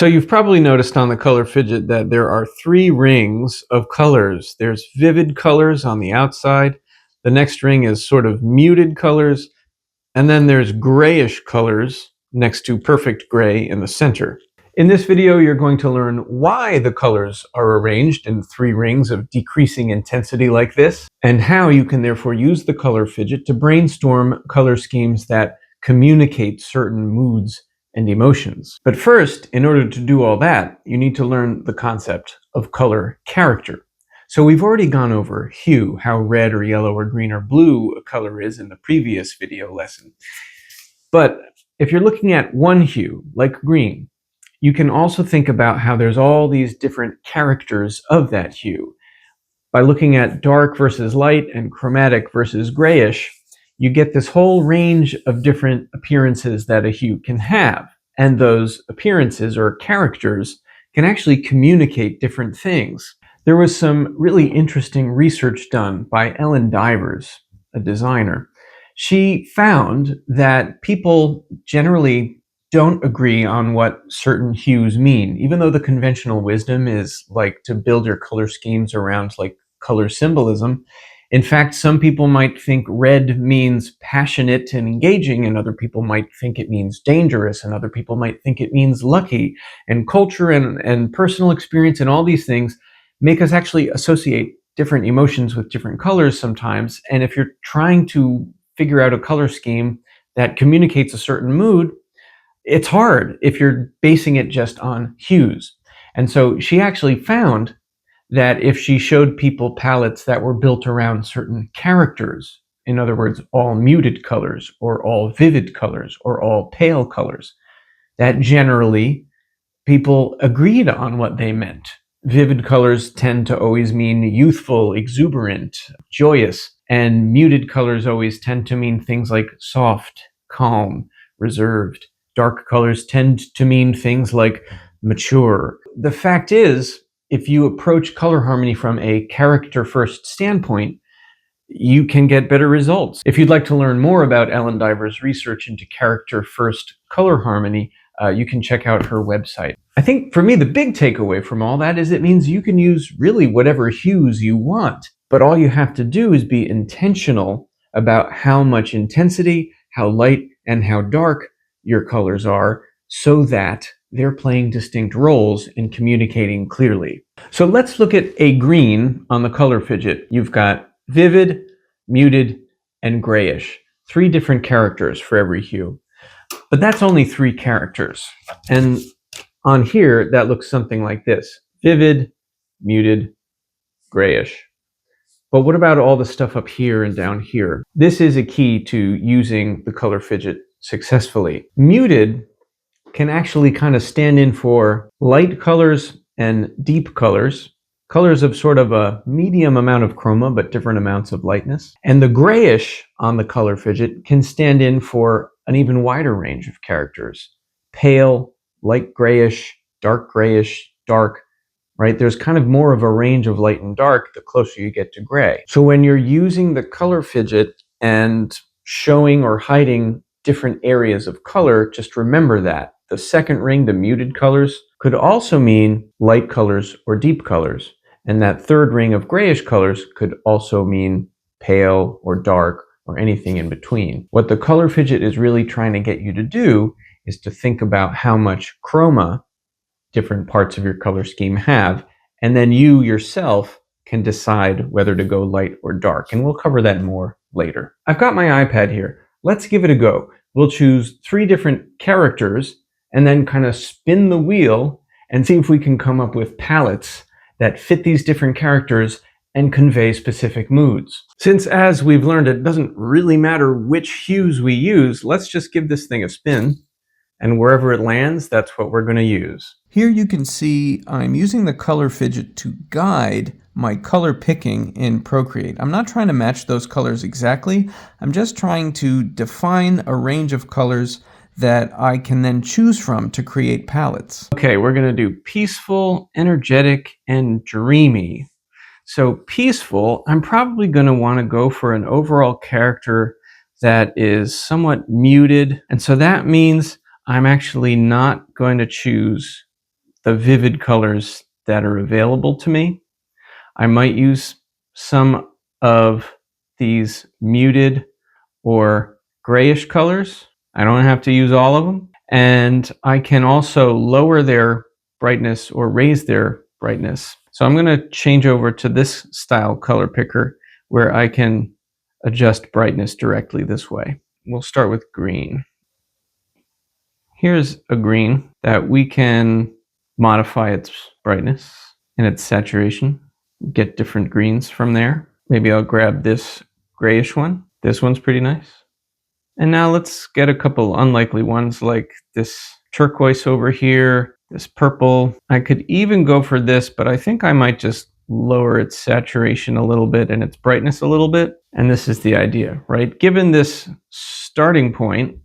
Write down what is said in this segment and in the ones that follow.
So you've probably noticed on the Color Fidget that there are three rings of colors. There's vivid colors on the outside. The next ring is sort of muted colors. And then there's grayish colors next to perfect gray in the center. In this video, you're going to learn why the colors are arranged in three rings of decreasing intensity like this, and how you can therefore use the Color Fidget to brainstorm color schemes that communicate certain moods and emotions. But first, in order to do all that, you need to learn the concept of color character. So we've already gone over hue, how red or yellow or green or blue a color is in the previous video lesson. But if you're looking at one hue, like green, you can also think about how there's all these different characters of that hue. By looking at dark versus light and chromatic versus grayish, you get this whole range of different appearances that a hue can have. And those appearances or characters can actually communicate different things. There was some really interesting research done by Ellen Divers, a designer. She found that people generally don't agree on what certain hues mean, even though the conventional wisdom is like to build your color schemes around like color symbolism. In fact, some people might think red means passionate and engaging, and other people might think it means dangerous, and other people might think it means lucky. And culture and personal experience and all these things make us actually associate different emotions with different colors sometimes. And if you're trying to figure out a color scheme that communicates a certain mood, it's hard if you're basing it just on hues. And so she actually found that if she showed people palettes that were built around certain characters, in other words, all muted colors or all vivid colors or all pale colors, that generally people agreed on what they meant. Vivid colors tend to always mean youthful, exuberant, joyous, and muted colors always tend to mean things like soft, calm, reserved. Dark colors tend to mean things like mature. The fact is, if you approach color harmony from a character-first standpoint, you can get better results. If you'd like to learn more about Ellen Divers' research into character-first color harmony, you can check out her website. I think for me, the big takeaway from all that is it means you can use really whatever hues you want, but all you have to do is be intentional about how much intensity, how light, and how dark your colors are so that they're playing distinct roles in communicating clearly. So let's look at a green on the Color Fidget. You've got vivid, muted, and grayish. Three different characters for every hue. But that's only three characters. And on here, that looks something like this. Vivid, muted, grayish. But what about all the stuff up here and down here? This is a key to using the Color Fidget successfully. Muted can actually kind of stand in for light colors and deep colors, colors of sort of a medium amount of chroma, but different amounts of lightness. And the grayish on the Color Fidget can stand in for an even wider range of characters. Pale, light grayish, dark, right? There's kind of more of a range of light and dark the closer you get to gray. So when you're using the Color Fidget and showing or hiding different areas of color, just remember that. The second ring, the muted colors, could also mean light colors or deep colors. And that third ring of grayish colors could also mean pale or dark or anything in between. What the Color Fidget is really trying to get you to do is to think about how much chroma different parts of your color scheme have, and then you yourself can decide whether to go light or dark. And we'll cover that more later. I've got my iPad here. Let's give it a go. We'll choose three different characters and then kind of spin the wheel and see if we can come up with palettes that fit these different characters and convey specific moods. Since, as we've learned, it doesn't really matter which hues we use, let's just give this thing a spin, and wherever it lands, that's what we're going to use. Here you can see I'm using the Color Fidget to guide my color picking in Procreate. I'm not trying to match those colors exactly. I'm just trying to define a range of colors that I can then choose from to create palettes. Okay, we're going to do peaceful, energetic, and dreamy. So peaceful, I'm probably going to want to go for an overall character that is somewhat muted. And so that means I'm actually not going to choose the vivid colors that are available to me. I might use some of these muted or grayish colors. I don't have to use all of them. And I can also lower their brightness or raise their brightness. So I'm going to change over to this style color picker where I can adjust brightness directly this way. We'll start with green. Here's a green that we can modify its brightness and its saturation, get different greens from there. Maybe I'll grab this grayish one. This one's pretty nice. And now let's get a couple unlikely ones like this turquoise over here, this purple. I could even go for this, but I think I might just lower its saturation a little bit and its brightness a little bit. And this is the idea, right? Given this starting point,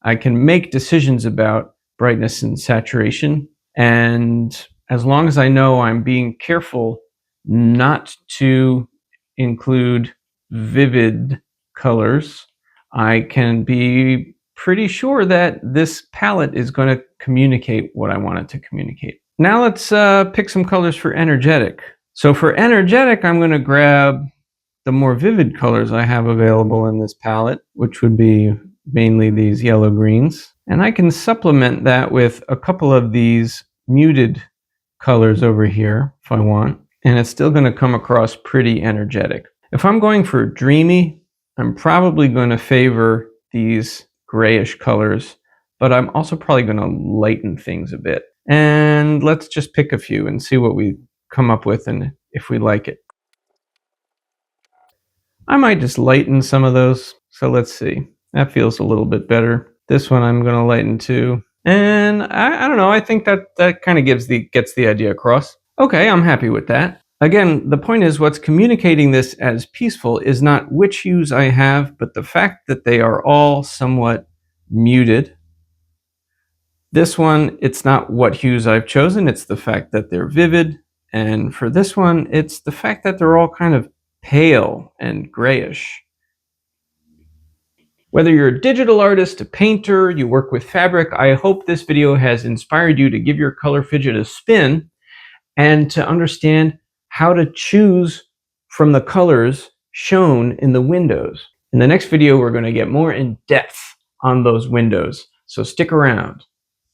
I can make decisions about brightness and saturation. And as long as I know I'm being careful not to include vivid colors, I can be pretty sure that this palette is going to communicate what I want it to communicate. Now let's pick some colors for energetic. So for energetic, I'm going to grab the more vivid colors I have available in this palette, which would be mainly these yellow greens. And I can supplement that with a couple of these muted colors over here if I want. And it's still going to come across pretty energetic. If I'm going for dreamy, I'm probably going to favor these grayish colors, but I'm also probably going to lighten things a bit. And let's just pick a few and see what we come up with and if we like it. I might just lighten some of those. So let's see. That feels a little bit better. This one I'm going to lighten too. And I don't know. I think that kind of gets the idea across. Okay, I'm happy with that. Again, the point is what's communicating this as peaceful is not which hues I have, but the fact that they are all somewhat muted. This one, it's not what hues I've chosen, it's the fact that they're vivid. And for this one, it's the fact that they're all kind of pale and grayish. Whether you're a digital artist, a painter, you work with fabric, I hope this video has inspired you to give your color fidget a spin and to understand how to choose from the colors shown in the windows. In the next video, we're going to get more in depth on those windows, so stick around.